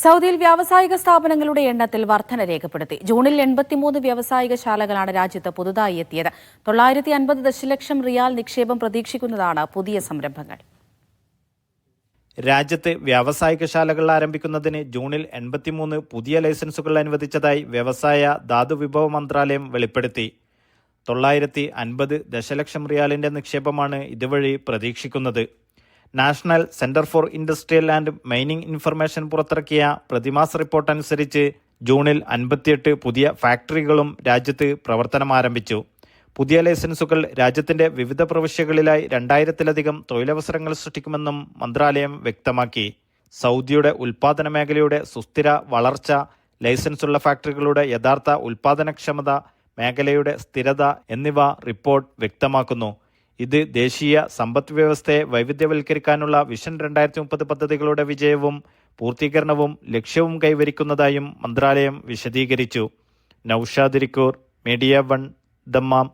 സൗദിയിൽ വ്യാവസായിക സ്ഥാപനങ്ങളുടെ എണ്ണത്തിൽ വർധന രേഖപ്പെടുത്തി. ജൂണിൽ 83 വ്യാവസായിക ശാലകളാണ് രാജ്യത്ത് പുതുതായി എത്തിയത്. 950 ദശലക്ഷം റിയാൽ നിക്ഷേപം പ്രതീക്ഷിക്കുന്നതാണ് പുതിയ സംരംഭങ്ങൾ. രാജ്യത്ത് വ്യാവസായിക ശാലകൾ ആരംഭിക്കുന്നതിന് ജൂണിൽ 83 പുതിയ ലൈസൻസുകൾ അനുവദിച്ചതായി വ്യവസായ ധാതുവിഭവ മന്ത്രാലയം വെളിപ്പെടുത്തി. 950 ദശലക്ഷം റിയാലിന്റെ നിക്ഷേപമാണ് ഇതുവഴി പ്രതീക്ഷിക്കുന്നത്. National centre for industrial and mining information പുറത്തിറക്കിയ പ്രതിമാസ റിപ്പോർട്ട് അനുസരിച്ച് ജൂണിൽ 58 പുതിയ ഫാക്ടറികളും രാജ്യത്ത് പ്രവർത്തനം ആരംഭിച്ചു. പുതിയ ലൈസൻസുകൾ രാജ്യത്തിന്റെ വിവിധ പ്രവിശ്യകളിലായി 2000-ലധികം തൊഴിലവസരങ്ങൾ സൃഷ്ടിക്കുമെന്നും മന്ത്രാലയം വ്യക്തമാക്കി. സൗദിയുടെ ഉൽപാദന മേഖലയുടെ സുസ്ഥിര വളർച്ച, ലൈസൻസുള്ള ഫാക്ടറികളുടെ യഥാർത്ഥ ഉൽപാദനക്ഷമത, മേഖലയുടെ സ്ഥിരത എന്നിവ റിപ്പോർട്ട് വ്യക്തമാക്കുന്നു. ഇത് ദേശീയ സമ്പദ് വ്യവസ്ഥയെ വൈവിധ്യവൽക്കരിക്കാനുള്ള വിഷൻ 2030 പദ്ധതികളുടെ വിജയവും പൂർത്തീകരണവും ലക്ഷ്യവും കൈവരിക്കുന്നതായും മന്ത്രാലയം വിശദീകരിച്ചു. Naushad Irikkur, media 1, Dammam.